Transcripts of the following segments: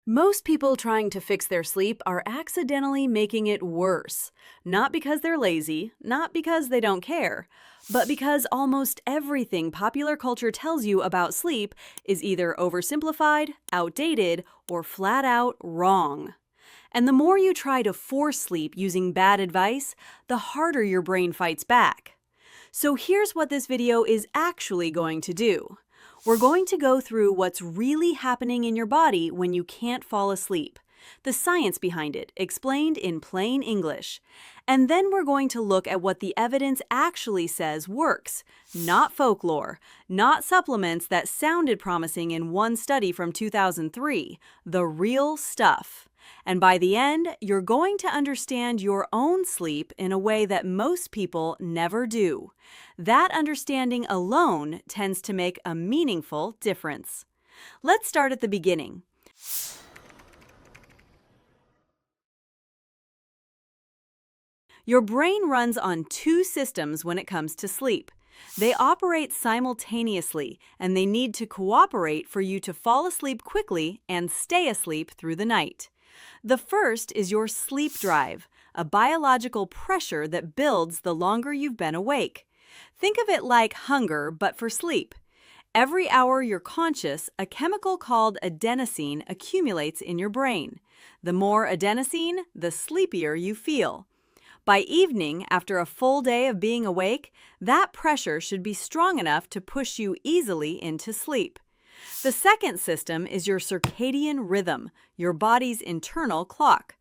Most people trying to fix their sleep are accidentally making it worse. Not because they're lazy, not because they don't care, but because almost everything popular culture tells you about sleep is either oversimplified, outdated, or flat out wrong. And the more you try to force sleep using bad advice, the harder your brain fights back. So here's what this video is actually going to do. We're going to go through what's really happening in your body when you can't fall asleep, the science behind it, explained in plain English. And then we're going to look at what the evidence actually says works, not folklore, not supplements that sounded promising in one study from 2003, the real stuff. And by the end, you're going to understand your own sleep in a way that most people never do. That understanding alone tends to make a meaningful difference. Let's start at the beginning. Your brain runs on two systems when it comes to sleep. They operate simultaneously, and they need to cooperate for you to fall asleep quickly and stay asleep through the night. The first is your sleep drive, a biological pressure that builds the longer you've been awake. Think of it like hunger, but for sleep. Every hour you're conscious, a chemical called adenosine accumulates in your brain. The more adenosine, the sleepier you feel. By evening, after a full day of being awake, that pressure should be strong enough to push you easily into sleep. The second system is your circadian rhythm, your body's internal clock.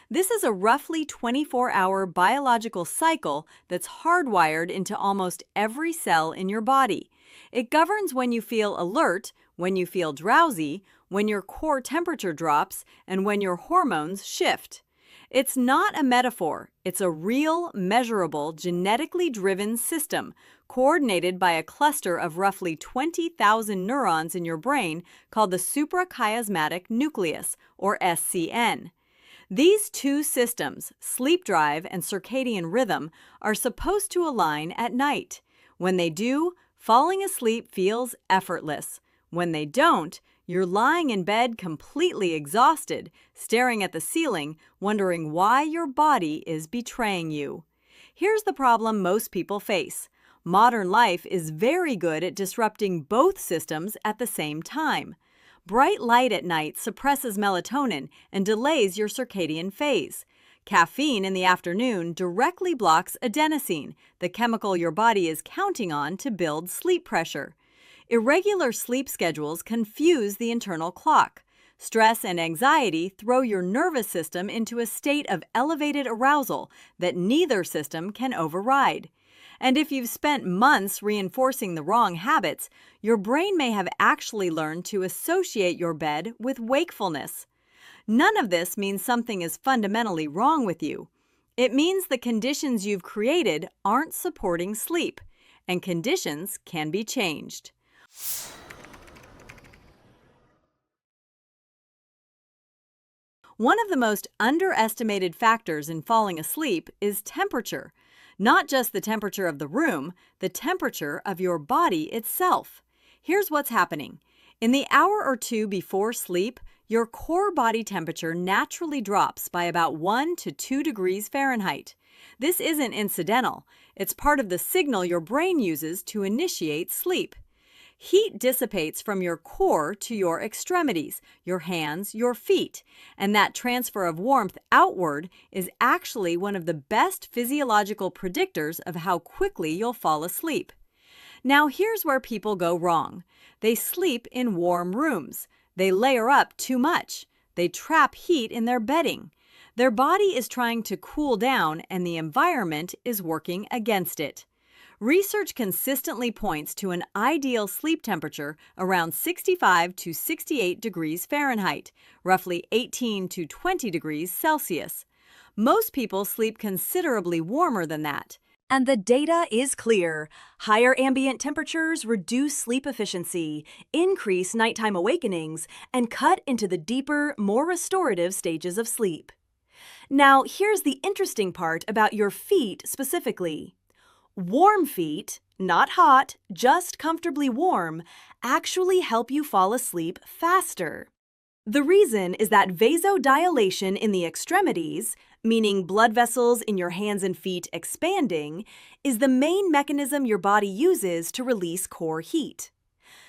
This is a roughly 24-hour biological cycle that's hardwired into almost every cell in your body. It governs when you feel alert, when you feel drowsy, when your core temperature drops, and when your hormones shift. It's not a metaphor. It's a real, measurable, genetically driven system, coordinated by a cluster of roughly 20,000 neurons in your brain called the suprachiasmatic nucleus, or SCN. These two systems, sleep drive and circadian rhythm, are supposed to align at night. When they do, falling asleep feels effortless. When they don't, you're lying in bed completely exhausted, staring at the ceiling, wondering why your body is betraying you. Here's the problem most people face. Modern life is very good at disrupting both systems at the same time. Bright light at night suppresses melatonin and delays your circadian phase. Caffeine in the afternoon directly blocks adenosine, the chemical your body is counting on to build sleep pressure. Irregular sleep schedules confuse the internal clock. Stress and anxiety throw your nervous system into a state of elevated arousal that neither system can override. And if you've spent months reinforcing the wrong habits, your brain may have actually learned to associate your bed with wakefulness. None of this means something is fundamentally wrong with you. It means the conditions you've created aren't supporting sleep, and conditions can be changed. One of the most underestimated factors in falling asleep is temperature. Not just the temperature of the room, the temperature of your body itself. Here's what's happening. In the hour or two before sleep, your core body temperature naturally drops by about 1 to 2 degrees Fahrenheit. This isn't incidental. It's part of the signal your brain uses to initiate sleep. Heat dissipates from your core to your extremities, your hands, your feet, and that transfer of warmth outward is actually one of the best physiological predictors of how quickly you'll fall asleep. Now here's where people go wrong. They sleep in warm rooms. They layer up too much. They trap heat in their bedding. Their body is trying to cool down, and the environment is working against it. Research consistently points to an ideal sleep temperature around 65 to 68 degrees Fahrenheit, roughly 18 to 20 degrees Celsius. Most people sleep considerably warmer than that. And the data is clear. Higher ambient temperatures reduce sleep efficiency, increase nighttime awakenings, and cut into the deeper, more restorative stages of sleep. Now, here's the interesting part about your feet specifically. Warm feet, not hot, just comfortably warm, actually help you fall asleep faster. The reason is that vasodilation in the extremities, meaning blood vessels in your hands and feet expanding, is the main mechanism your body uses to release core heat.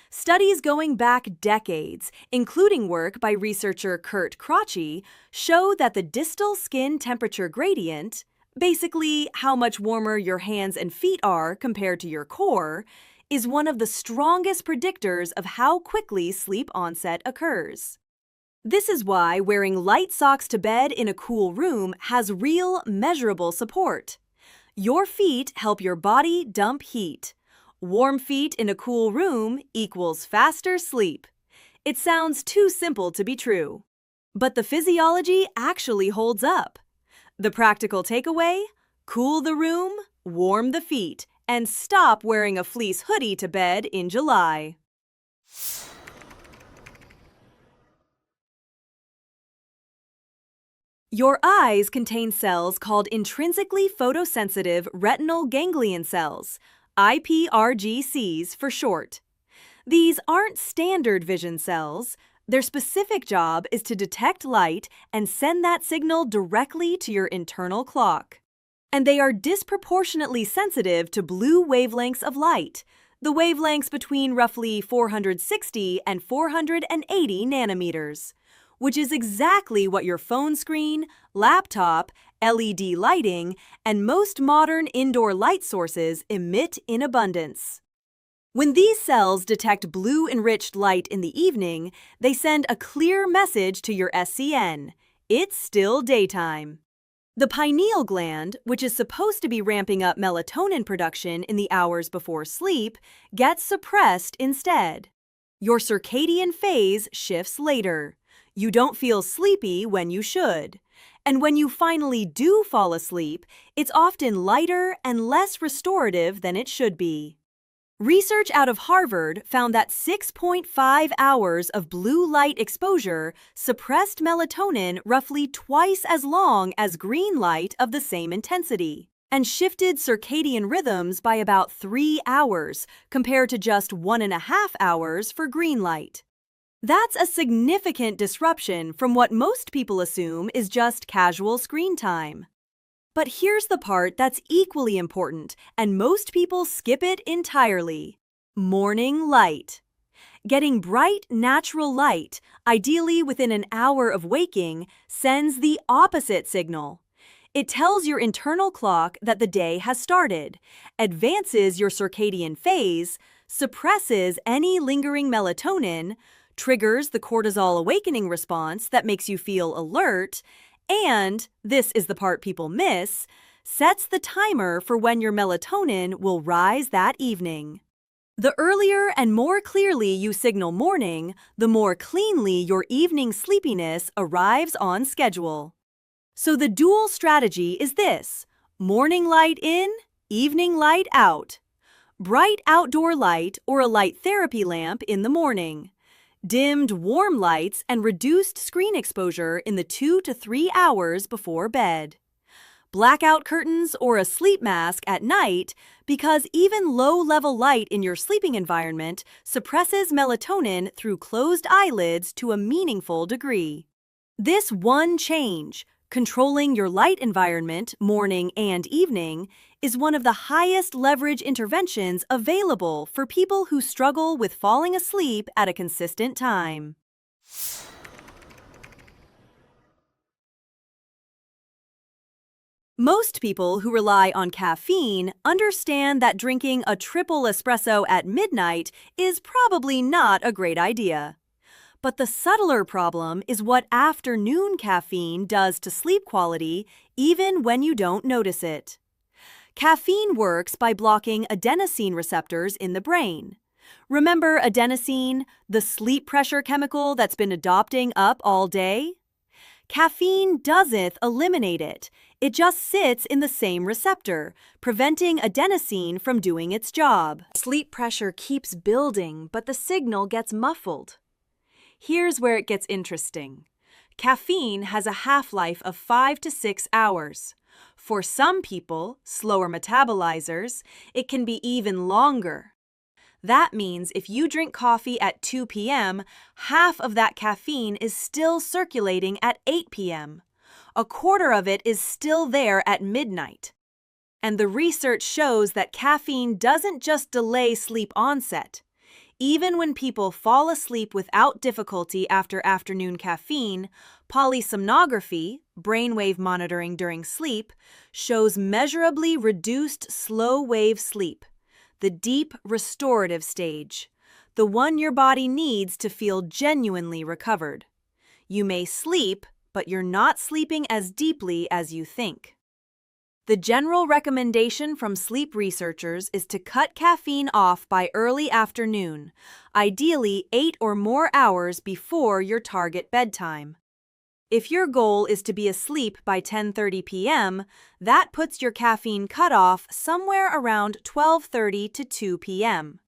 Studies going back decades, including work by researcher Kurt Krotche, show that the distal skin temperature gradient, basically how much warmer your hands and feet are compared to your core, is one of the strongest predictors of how quickly sleep onset occurs. This is why wearing light socks to bed in a cool room has real, measurable support. Your feet help your body dump heat. Warm feet in a cool room equals faster sleep. It sounds too simple to be true. But the physiology actually holds up. The practical takeaway? Cool the room, warm the feet, and stop wearing a fleece hoodie to bed in July. Your eyes contain cells called intrinsically photosensitive retinal ganglion cells, IPRGCs for short. These aren't standard vision cells. Their specific job is to detect light and send that signal directly to your internal clock. And they are disproportionately sensitive to blue wavelengths of light, the wavelengths between roughly 460 and 480 nanometers, which is exactly what your phone screen, laptop, LED lighting, and most modern indoor light sources emit in abundance. When these cells detect blue-enriched light in the evening, they send a clear message to your SCN. It's still daytime. The pineal gland, which is supposed to be ramping up melatonin production in the hours before sleep, gets suppressed instead. Your circadian phase shifts later. You don't feel sleepy when you should. And when you finally do fall asleep, it's often lighter and less restorative than it should be. Research out of Harvard found that 6.5 hours of blue light exposure suppressed melatonin roughly twice as long as green light of the same intensity, and shifted circadian rhythms by about 3 hours compared to just 1.5 hours for green light. That's a significant disruption from what most people assume is just casual screen time. But here's the part that's equally important, and most people skip it entirely: morning light. Getting bright, natural light, ideally within an hour of waking, sends the opposite signal. It tells your internal clock that the day has started, advances your circadian phase, suppresses any lingering melatonin, triggers the cortisol awakening response that makes you feel alert, and, this is the part people miss, sets the timer for when your melatonin will rise that evening. The earlier and more clearly you signal morning, the more cleanly your evening sleepiness arrives on schedule. So the dual strategy is this: morning light in, evening light out. Bright outdoor light or a light therapy lamp in the morning. Dimmed warm lights and reduced screen exposure in the 2 to 3 hours before bed. Blackout curtains or a sleep mask at night, because even low-level light in your sleeping environment suppresses melatonin through closed eyelids to a meaningful degree. This one change, controlling your light environment morning and evening, is one of the highest leverage interventions available for people who struggle with falling asleep at a consistent time. Most people who rely on caffeine understand that drinking a triple espresso at midnight is probably not a great idea. But the subtler problem is what afternoon caffeine does to sleep quality, even when you don't notice it. Caffeine works by blocking adenosine receptors in the brain. Remember adenosine, the sleep pressure chemical that's been adopting up all day? Caffeine doesn't eliminate it. It just sits in the same receptor, preventing adenosine from doing its job. Sleep pressure keeps building, but the signal gets muffled. Here's where it gets interesting. Caffeine has a half-life of 5 to 6 hours. For some people, slower metabolizers, it can be even longer. That means if you drink coffee at 2 p.m., half of that caffeine is still circulating at 8 p.m. A quarter of it is still there at midnight. And the research shows that caffeine doesn't just delay sleep onset. Even when people fall asleep without difficulty after afternoon caffeine, polysomnography, brainwave monitoring during sleep, shows measurably reduced slow-wave sleep, the deep restorative stage, the one your body needs to feel genuinely recovered. You may sleep, but you're not sleeping as deeply as you think. The general recommendation from sleep researchers is to cut caffeine off by early afternoon, ideally 8 or more hours before your target bedtime. If your goal is to be asleep by 10:30 p.m., that puts your caffeine cutoff somewhere around 12:30 to 2 p.m.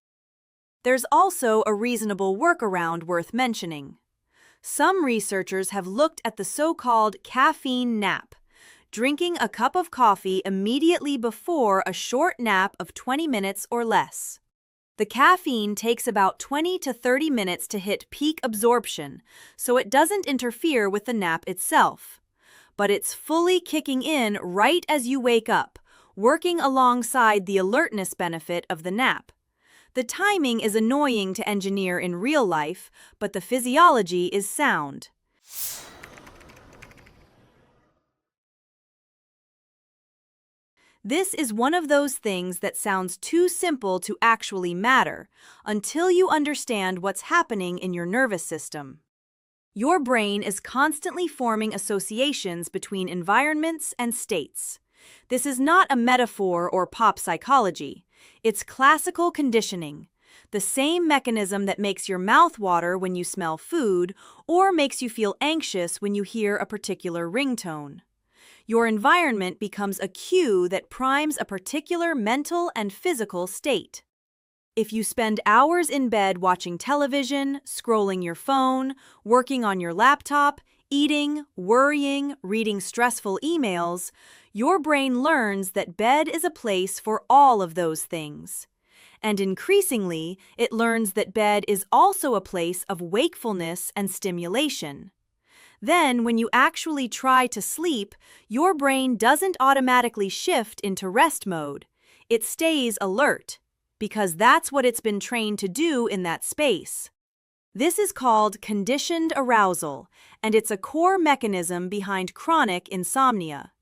There's also a reasonable workaround worth mentioning. Some researchers have looked at the so-called caffeine nap, drinking a cup of coffee immediately before a short nap of 20 minutes or less. The caffeine takes about 20 to 30 minutes to hit peak absorption, so it doesn't interfere with the nap itself. But it's fully kicking in right as you wake up, working alongside the alertness benefit of the nap. The timing is annoying to engineer in real life, but the physiology is sound. This is one of those things that sounds too simple to actually matter until you understand what's happening in your nervous system. Your brain is constantly forming associations between environments and states. This is not a metaphor or pop psychology. It's classical conditioning, the same mechanism that makes your mouth water when you smell food or makes you feel anxious when you hear a particular ringtone. Your environment becomes a cue that primes a particular mental and physical state. If you spend hours in bed watching television, scrolling your phone, working on your laptop, eating, worrying, reading stressful emails, your brain learns that bed is a place for all of those things. And increasingly, it learns that bed is also a place of wakefulness and stimulation. Then, when you actually try to sleep, your brain doesn't automatically shift into rest mode. It stays alert, because that's what it's been trained to do in that space. This is called conditioned arousal, and it's a core mechanism behind chronic insomnia.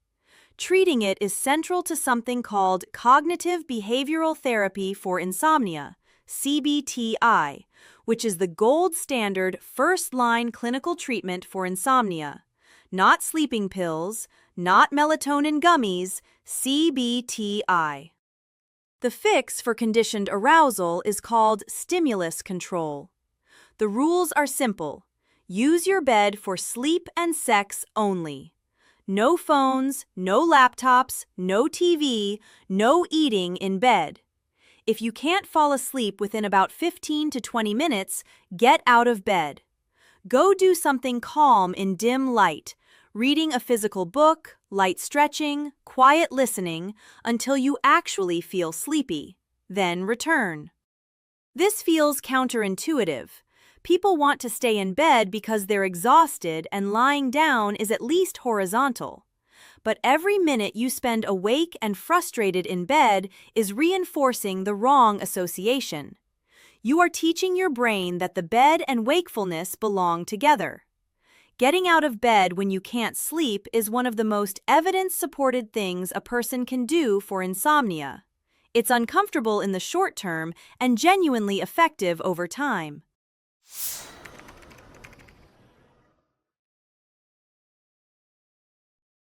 Treating it is central to something called cognitive behavioral therapy for insomnia, CBTI, which is the gold standard first-line clinical treatment for insomnia. Not sleeping pills, not melatonin gummies, CBTI. The fix for conditioned arousal is called stimulus control. The rules are simple. Use your bed for sleep and sex only. No phones, no laptops, no TV, no eating in bed. If you can't fall asleep within about 15 to 20 minutes, get out of bed. Go do something calm in dim light, reading a physical book, light stretching, quiet listening, until you actually feel sleepy. Then return. This feels counterintuitive. People want to stay in bed because they're exhausted and lying down is at least horizontal. But every minute you spend awake and frustrated in bed is reinforcing the wrong association. You are teaching your brain that the bed and wakefulness belong together. Getting out of bed when you can't sleep is one of the most evidence-supported things a person can do for insomnia. It's uncomfortable in the short term and genuinely effective over time.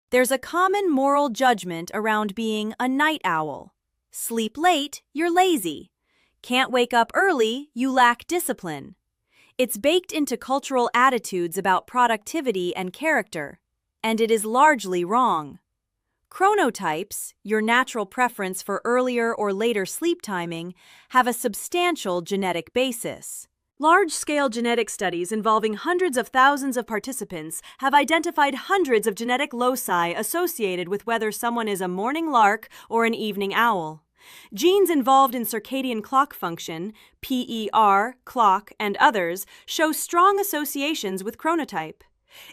There's a common moral judgment around being a night owl. Sleep late, you're lazy. Can't wake up early, you lack discipline. It's baked into cultural attitudes about productivity and character, and it is largely wrong. Chronotypes, your natural preference for earlier or later sleep timing, have a substantial genetic basis. Large-scale genetic studies involving hundreds of thousands of participants have identified hundreds of genetic loci associated with whether someone is a morning lark or an evening owl. Genes involved in circadian clock function, PER, clock, and others, show strong associations with chronotype.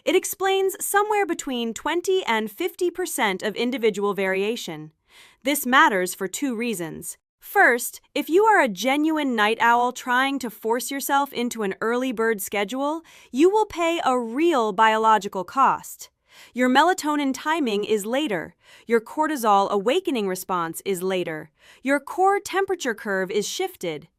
It explains somewhere between 20 and 50% of individual variation. This matters for two reasons. First, if you are a genuine night owl trying to force yourself into an early bird schedule, you will pay a real biological cost. Your melatonin timing is later. Your cortisol awakening response is later. Your core temperature curve is shifted.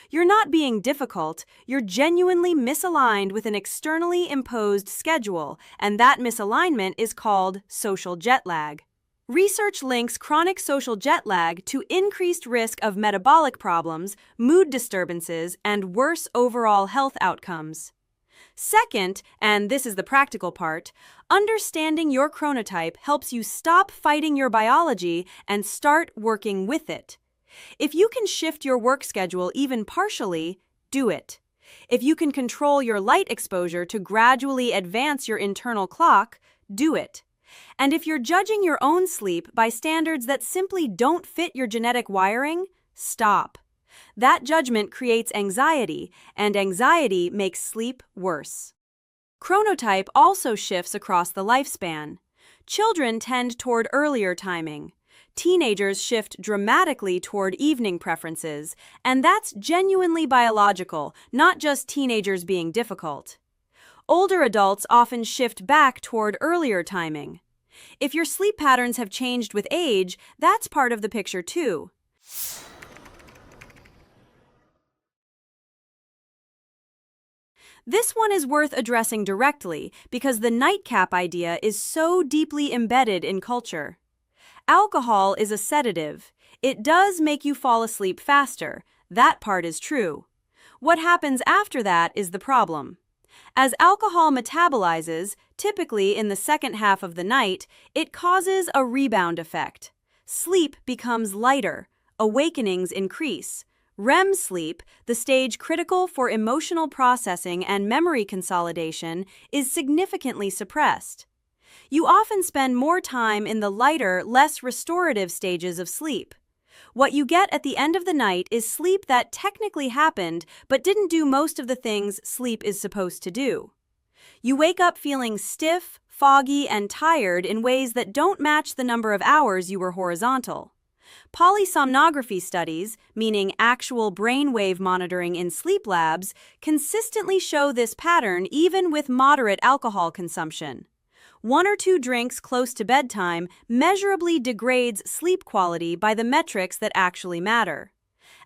You're not being difficult, you're genuinely misaligned with an externally imposed schedule, and that misalignment is called social jet lag. Research links chronic social jet lag to increased risk of metabolic problems, mood disturbances, and worse overall health outcomes. Second, and this is the practical part, understanding your chronotype helps you stop fighting your biology and start working with it. If you can shift your work schedule even partially, do it. If you can control your light exposure to gradually advance your internal clock, do it. And if you're judging your own sleep by standards that simply don't fit your genetic wiring, stop. That judgment creates anxiety, and anxiety makes sleep worse. Chronotype also shifts across the lifespan. Children tend toward earlier timing. Teenagers shift dramatically toward evening preferences, and that's genuinely biological, not just teenagers being difficult. Older adults often shift back toward earlier timing. If your sleep patterns have changed with age, that's part of the picture too. This one is worth addressing directly because the nightcap idea is so deeply embedded in culture. Alcohol is a sedative. It does make you fall asleep faster. That part is true. What happens after that is the problem. As alcohol metabolizes, typically in the second half of the night, it causes a rebound effect. Sleep becomes lighter. Awakenings increase. REM sleep, the stage critical for emotional processing and memory consolidation, is significantly suppressed. You often spend more time in the lighter, less restorative stages of sleep. What you get at the end of the night is sleep that technically happened but didn't do most of the things sleep is supposed to do. You wake up feeling stiff, foggy, and tired in ways that don't match the number of hours you were horizontal. Polysomnography studies, meaning actual brainwave monitoring in sleep labs, consistently show this pattern even with moderate alcohol consumption. 1 or 2 drinks close to bedtime measurably degrades sleep quality by the metrics that actually matter.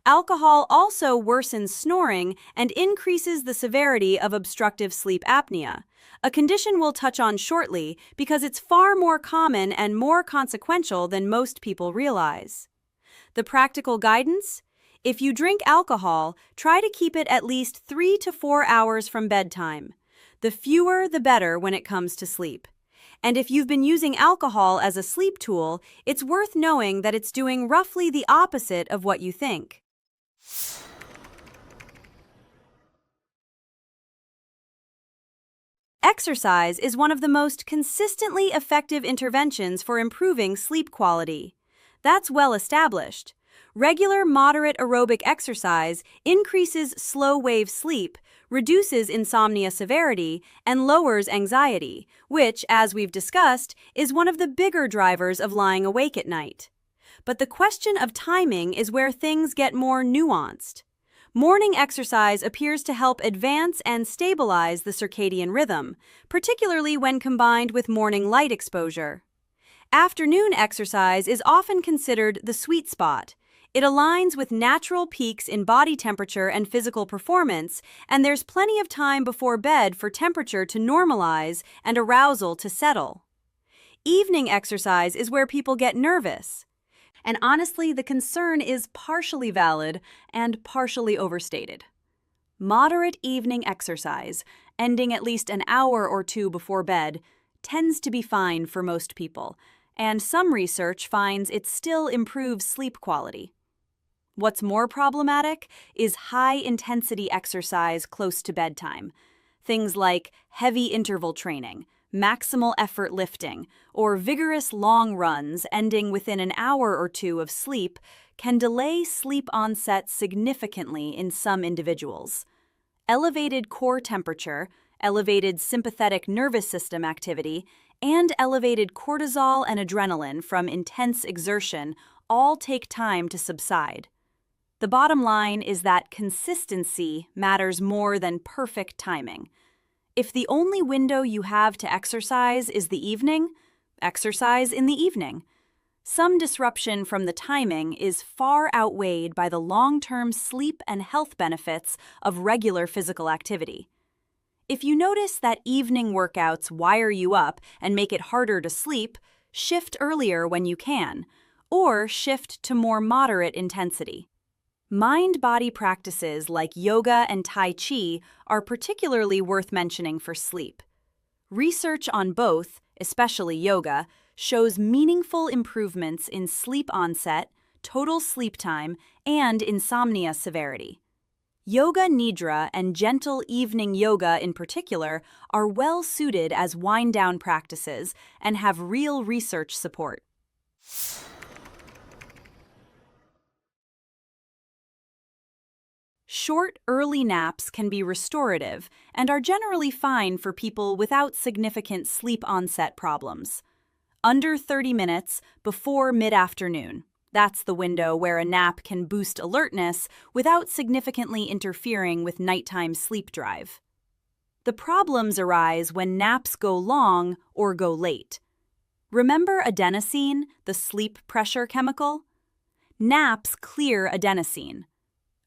Alcohol also worsens snoring and increases the severity of obstructive sleep apnea, a condition we'll touch on shortly because it's far more common and more consequential than most people realize. The practical guidance? If you drink alcohol, try to keep it at least 3 to 4 hours from bedtime. The fewer, the better when it comes to sleep. And if you've been using alcohol as a sleep tool, it's worth knowing that it's doing roughly the opposite of what you think. Exercise is one of the most consistently effective interventions for improving sleep quality. That's well established. Regular moderate aerobic exercise increases slow-wave sleep, reduces insomnia severity, and lowers anxiety, which, as we've discussed, is one of the bigger drivers of lying awake at night. But the question of timing is where things get more nuanced. Morning exercise appears to help advance and stabilize the circadian rhythm, particularly when combined with morning light exposure. Afternoon exercise is often considered the sweet spot. It aligns with natural peaks in body temperature and physical performance, and there's plenty of time before bed for temperature to normalize and arousal to settle. Evening exercise is where people get nervous. And honestly, the concern is partially valid and partially overstated. Moderate evening exercise, ending at least an hour or 2 before bed, tends to be fine for most people, and some research finds it still improves sleep quality. What's more problematic is high-intensity exercise close to bedtime. Things like heavy interval training, Maximal effort lifting, or vigorous long runs ending within an hour or two of sleep, can delay sleep onset significantly in some individuals. Elevated core temperature, elevated sympathetic nervous system activity, and elevated cortisol and adrenaline from intense exertion all take time to subside. The bottom line is that consistency matters more than perfect timing. If the only window you have to exercise is the evening, exercise in the evening. Some disruption from the timing is far outweighed by the long-term sleep and health benefits of regular physical activity. If you notice that evening workouts wire you up and make it harder to sleep, shift earlier when you can, or shift to more moderate intensity. Mind-body practices like yoga and Tai Chi are particularly worth mentioning for sleep. Research on both, especially yoga, shows meaningful improvements in sleep onset, total sleep time, and insomnia severity. Yoga nidra and gentle evening yoga in particular are well suited as wind-down practices and have real research support. Short, early naps can be restorative and are generally fine for people without significant sleep onset problems. Under 30 minutes before mid-afternoon. That's the window where a nap can boost alertness without significantly interfering with nighttime sleep drive. The problems arise when naps go long or go late. Remember adenosine, the sleep pressure chemical? Naps clear adenosine.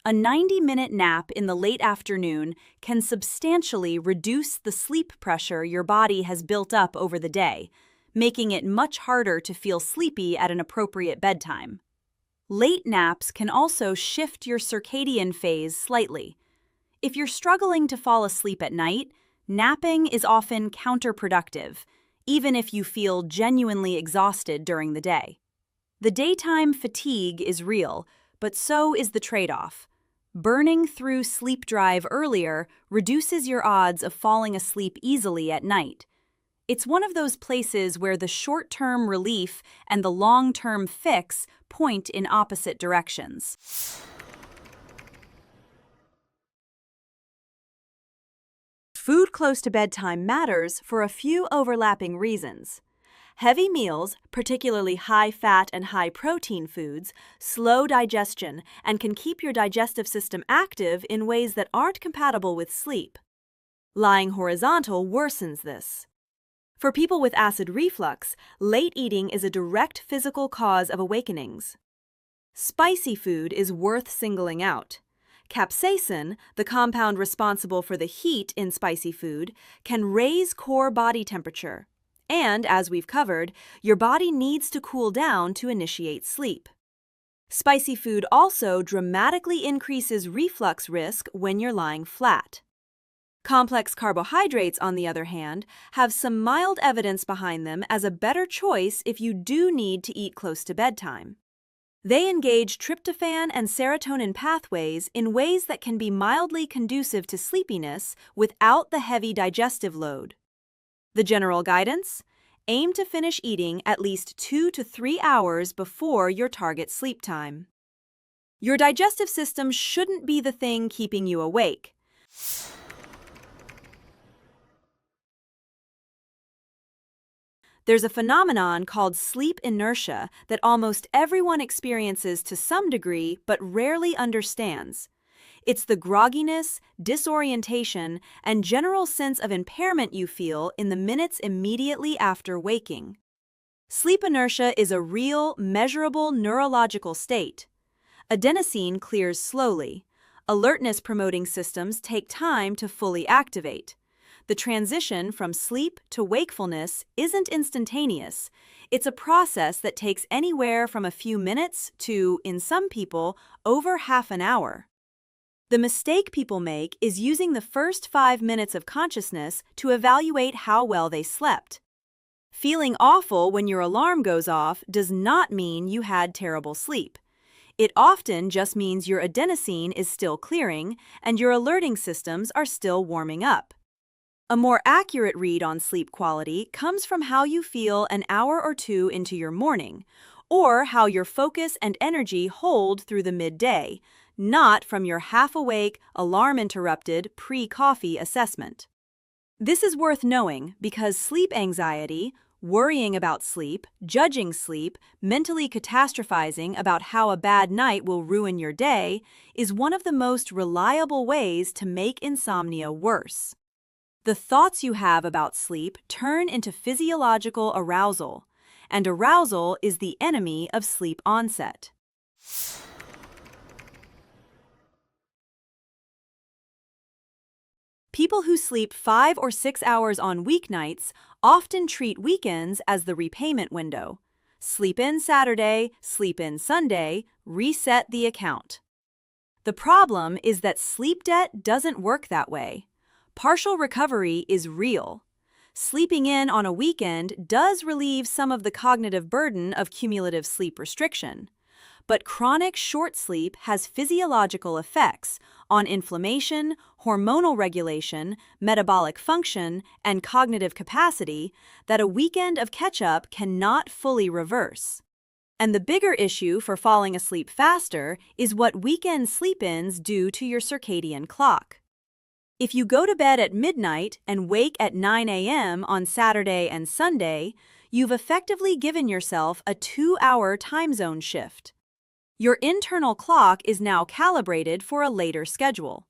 A 90-minute nap in the late afternoon can substantially reduce the sleep pressure your body has built up over the day, making it much harder to feel sleepy at an appropriate bedtime. Late naps can also shift your circadian phase slightly. If you're struggling to fall asleep at night, napping is often counterproductive, even if you feel genuinely exhausted during the day. The daytime fatigue is real, but so is the trade-off. Burning through sleep drive earlier reduces your odds of falling asleep easily at night. It's one of those places where the short-term relief and the long-term fix point in opposite directions. Food close to bedtime matters for a few overlapping reasons. Heavy meals, particularly high-fat and high-protein foods, slow digestion and can keep your digestive system active in ways that aren't compatible with sleep. Lying horizontal worsens this. For people with acid reflux, late eating is a direct physical cause of awakenings. Spicy food is worth singling out. Capsaicin, the compound responsible for the heat in spicy food, can raise core body temperature. And, as we've covered, your body needs to cool down to initiate sleep. Spicy food also dramatically increases reflux risk when you're lying flat. Complex carbohydrates, on the other hand, have some mild evidence behind them as a better choice if you do need to eat close to bedtime. They engage tryptophan and serotonin pathways in ways that can be mildly conducive to sleepiness without the heavy digestive load. The general guidance? Aim to finish eating at least 2 to 3 hours before your target sleep time. Your digestive system shouldn't be the thing keeping you awake. There's a phenomenon called sleep inertia that almost everyone experiences to some degree but rarely understands. It's the grogginess, disorientation, and general sense of impairment you feel in the minutes immediately after waking. Sleep inertia is a real, measurable neurological state. Adenosine clears slowly. Alertness-promoting systems take time to fully activate. The transition from sleep to wakefulness isn't instantaneous. It's a process that takes anywhere from a few minutes to, in some people, over half an hour. The mistake people make is using the first 5 minutes of consciousness to evaluate how well they slept. Feeling awful when your alarm goes off does not mean you had terrible sleep. It often just means your adenosine is still clearing and your alerting systems are still warming up. A more accurate read on sleep quality comes from how you feel an hour or two into your morning, or how your focus and energy hold through the midday, not from your half-awake, alarm-interrupted, pre-coffee assessment. This is worth knowing because sleep anxiety, worrying about sleep, judging sleep, mentally catastrophizing about how a bad night will ruin your day, is one of the most reliable ways to make insomnia worse. The thoughts you have about sleep turn into physiological arousal, and arousal is the enemy of sleep onset. People who sleep 5 or 6 hours on weeknights often treat weekends as the repayment window. Sleep in Saturday, sleep in Sunday, reset the account. The problem is that sleep debt doesn't work that way. Partial recovery is real. Sleeping in on a weekend does relieve some of the cognitive burden of cumulative sleep restriction. But chronic short sleep has physiological effects on inflammation, hormonal regulation, metabolic function, and cognitive capacity that a weekend of catch-up cannot fully reverse. And the bigger issue for falling asleep faster is what weekend sleep-ins do to your circadian clock. If you go to bed at midnight and wake at 9 a.m. on Saturday and Sunday, you've effectively given yourself a 2-hour time zone shift. Your internal clock is now calibrated for a later schedule.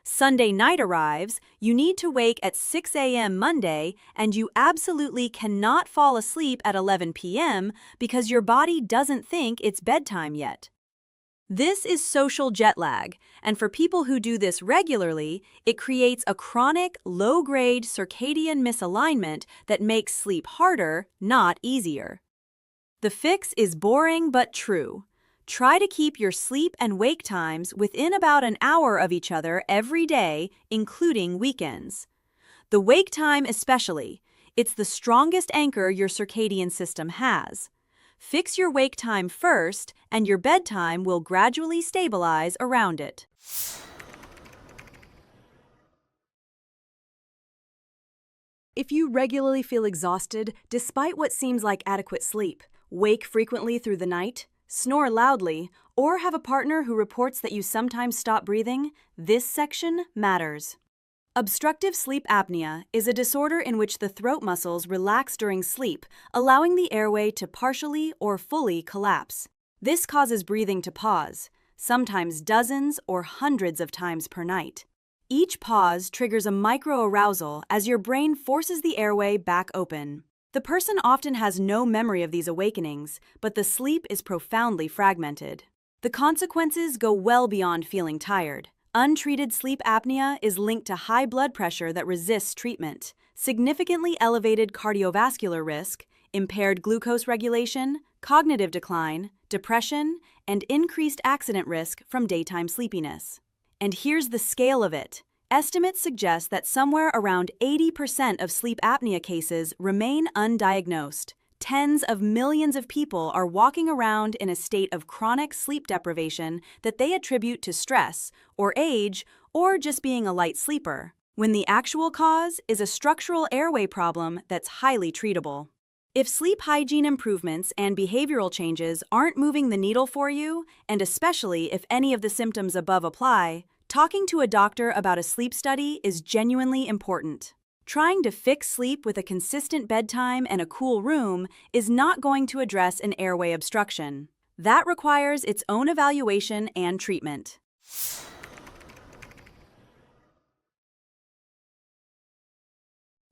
Sunday night arrives, you need to wake at 6 a.m. Monday, and you absolutely cannot fall asleep at 11 p.m. because your body doesn't think it's bedtime yet. This is social jet lag, and for people who do this regularly, it creates a chronic, low-grade circadian misalignment that makes sleep harder, not easier. The fix is boring but true. Try to keep your sleep and wake times within about an hour of each other every day, including weekends. The wake time especially, it's the strongest anchor your circadian system has. Fix your wake time first, and your bedtime will gradually stabilize around it. If you regularly feel exhausted despite what seems like adequate sleep, wake frequently through the night, snore loudly, or have a partner who reports that you sometimes stop breathing, this section matters. Obstructive sleep apnea is a disorder in which the throat muscles relax during sleep, allowing the airway to partially or fully collapse. This causes breathing to pause, sometimes dozens or hundreds of times per night. Each pause triggers a microarousal as your brain forces the airway back open. The person often has no memory of these awakenings, but the sleep is profoundly fragmented. The consequences go well beyond feeling tired. Untreated sleep apnea is linked to high blood pressure that resists treatment, significantly elevated cardiovascular risk, impaired glucose regulation, cognitive decline, depression, and increased accident risk from daytime sleepiness. And here's the scale of it. Estimates suggest that somewhere around 80% of sleep apnea cases remain undiagnosed. Tens of millions of people are walking around in a state of chronic sleep deprivation that they attribute to stress, or age, or just being a light sleeper, when the actual cause is a structural airway problem that's highly treatable. If sleep hygiene improvements and behavioral changes aren't moving the needle for you, and especially if any of the symptoms above apply, talking to a doctor about a sleep study is genuinely important. Trying to fix sleep with a consistent bedtime and a cool room is not going to address an airway obstruction. That requires its own evaluation and treatment.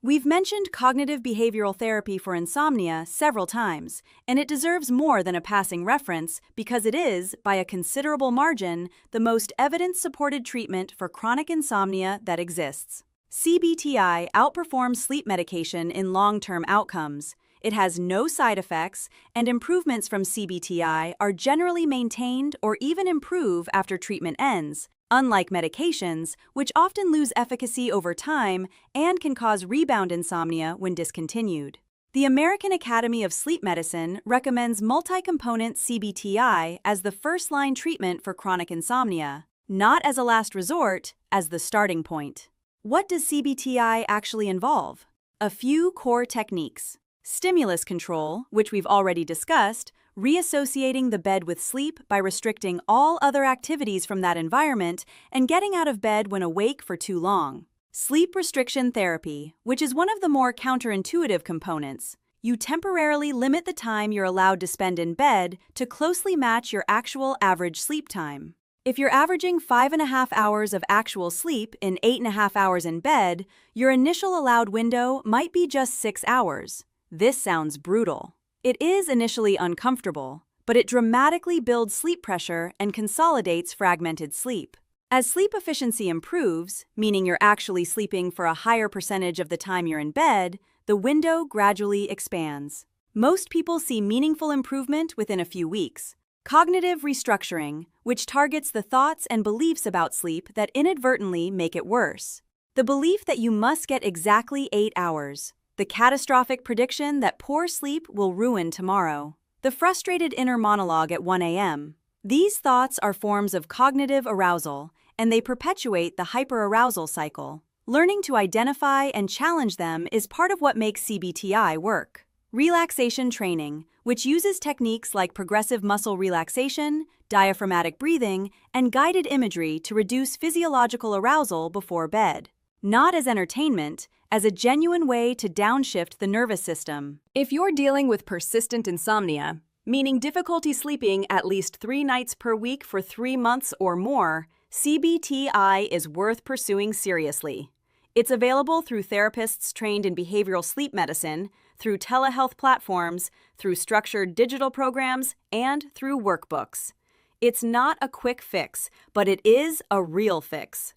We've mentioned cognitive behavioral therapy for insomnia several times, and it deserves more than a passing reference because it is, by a considerable margin, the most evidence-supported treatment for chronic insomnia that exists. CBTI outperforms sleep medication in long-term outcomes. It has no side effects, and improvements from CBTI are generally maintained or even improve after treatment ends, unlike medications, which often lose efficacy over time and can cause rebound insomnia when discontinued. The American Academy of Sleep Medicine recommends multi-component CBTI as the first-line treatment for chronic insomnia, not as a last resort, as the starting point. What does CBTI actually involve? A few core techniques. Stimulus control, which we've already discussed, reassociating the bed with sleep by restricting all other activities from that environment and getting out of bed when awake for too long. Sleep restriction therapy, which is one of the more counterintuitive components. You temporarily limit the time you're allowed to spend in bed to closely match your actual average sleep time. If you're averaging 5.5 hours of actual sleep in 8.5 hours in bed, your initial allowed window might be just 6 hours. This sounds brutal. It is initially uncomfortable, but it dramatically builds sleep pressure and consolidates fragmented sleep. As sleep efficiency improves, meaning you're actually sleeping for a higher percentage of the time you're in bed, the window gradually expands. Most people see meaningful improvement within a few weeks. Cognitive restructuring, which targets the thoughts and beliefs about sleep that inadvertently make it worse. The belief that you must get exactly 8 hours. The catastrophic prediction that poor sleep will ruin tomorrow. The frustrated inner monologue at 1 a.m. These thoughts are forms of cognitive arousal, and they perpetuate the hyperarousal cycle. Learning to identify and challenge them is part of what makes CBTI work. Relaxation training, which uses techniques like progressive muscle relaxation, diaphragmatic breathing, and guided imagery to reduce physiological arousal before bed. Not as entertainment, as a genuine way to downshift the nervous system. If you're dealing with persistent insomnia, meaning difficulty sleeping at least 3 nights per week for 3 months or more, CBTI is worth pursuing seriously. It's available through therapists trained in behavioral sleep medicine, through telehealth platforms, through structured digital programs, and through workbooks. It's not a quick fix, but it is a real fix.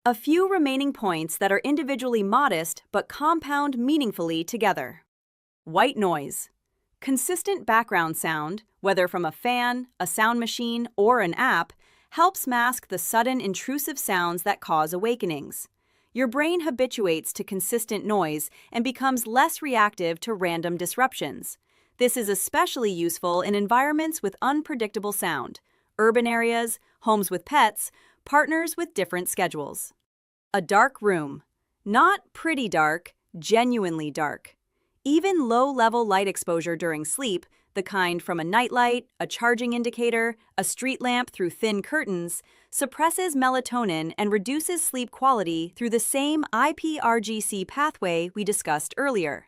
A few remaining points that are individually modest but compound meaningfully together. White noise. Consistent background sound, whether from a fan, a sound machine, or an app, helps mask the sudden intrusive sounds that cause awakenings. Your brain habituates to consistent noise and becomes less reactive to random disruptions. This is especially useful in environments with unpredictable sound, urban areas, homes with pets, partners with different schedules. A dark room. Not pretty dark, genuinely dark. Even low-level light exposure during sleep, the kind from a nightlight, a charging indicator, a street lamp through thin curtains, suppresses melatonin and reduces sleep quality through the same IPRGC pathway we discussed earlier.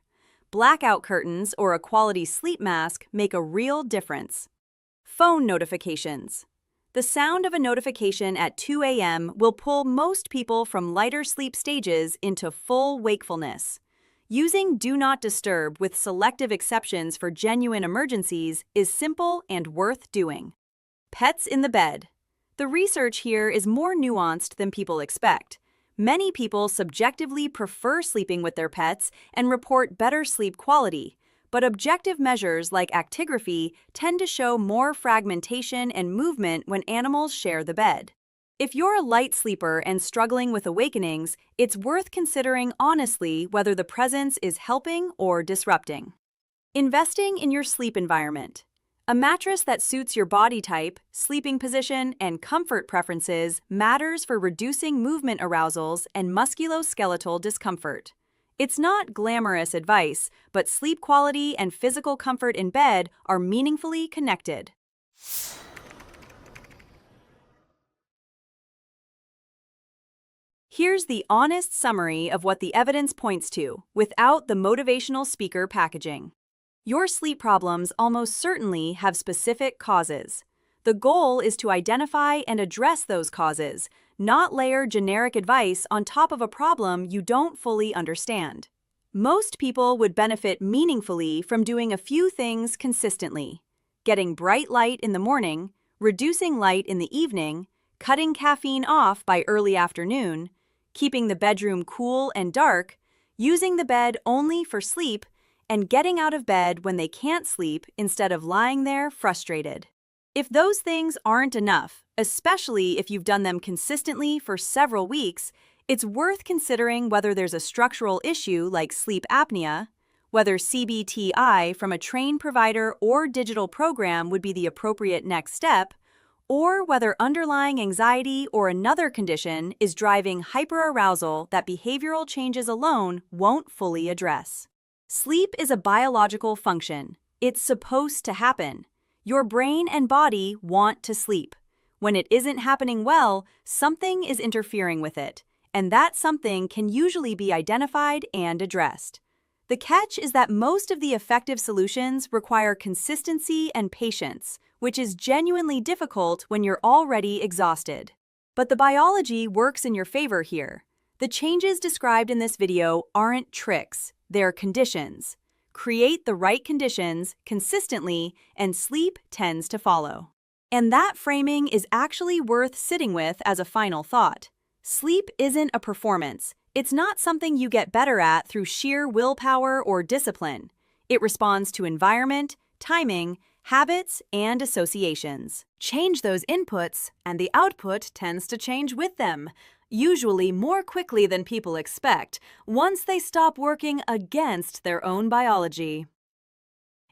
Blackout curtains or a quality sleep mask make a real difference. Phone notifications. The sound of a notification at 2 a.m. will pull most people from lighter sleep stages into full wakefulness. Using Do Not Disturb with selective exceptions for genuine emergencies is simple and worth doing. Pets in the bed. The research here is more nuanced than people expect. Many people subjectively prefer sleeping with their pets and report better sleep quality, but objective measures like actigraphy tend to show more fragmentation and movement when animals share the bed. If you're a light sleeper and struggling with awakenings, it's worth considering honestly whether the presence is helping or disrupting. Investing in your sleep environment. A mattress that suits your body type, sleeping position, and comfort preferences matters for reducing movement arousals and musculoskeletal discomfort. It's not glamorous advice, but sleep quality and physical comfort in bed are meaningfully connected. Here's the honest summary of what the evidence points to, without the motivational speaker packaging. Your sleep problems almost certainly have specific causes. The goal is to identify and address those causes, not layer generic advice on top of a problem you don't fully understand. Most people would benefit meaningfully from doing a few things consistently: getting bright light in the morning, reducing light in the evening, cutting caffeine off by early afternoon, keeping the bedroom cool and dark, using the bed only for sleep, and getting out of bed when they can't sleep instead of lying there frustrated. If those things aren't enough, especially if you've done them consistently for several weeks, it's worth considering whether there's a structural issue like sleep apnea, whether CBTI from a trained provider or digital program would be the appropriate next step, or whether underlying anxiety or another condition is driving hyperarousal that behavioral changes alone won't fully address. Sleep is a biological function. It's supposed to happen. Your brain and body want to sleep. When it isn't happening well, something is interfering with it, and that something can usually be identified and addressed. The catch is that most of the effective solutions require consistency and patience, which is genuinely difficult when you're already exhausted. But the biology works in your favor here. The changes described in this video aren't tricks, they're conditions. Create the right conditions consistently, and sleep tends to follow. And that framing is actually worth sitting with as a final thought. Sleep isn't a performance. It's not something you get better at through sheer willpower or discipline. It responds to environment, timing, habits, and associations. Change those inputs, and the output tends to change with them, usually more quickly than people expect, once they stop working against their own biology.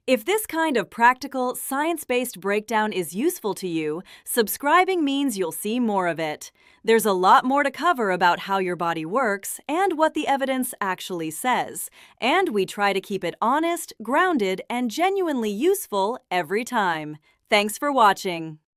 If this kind of practical, science-based breakdown is useful to you, subscribing means you'll see more of it. There's a lot more to cover about how your body works and what the evidence actually says, and we try to keep it honest, grounded, and genuinely useful every time. Thanks for watching.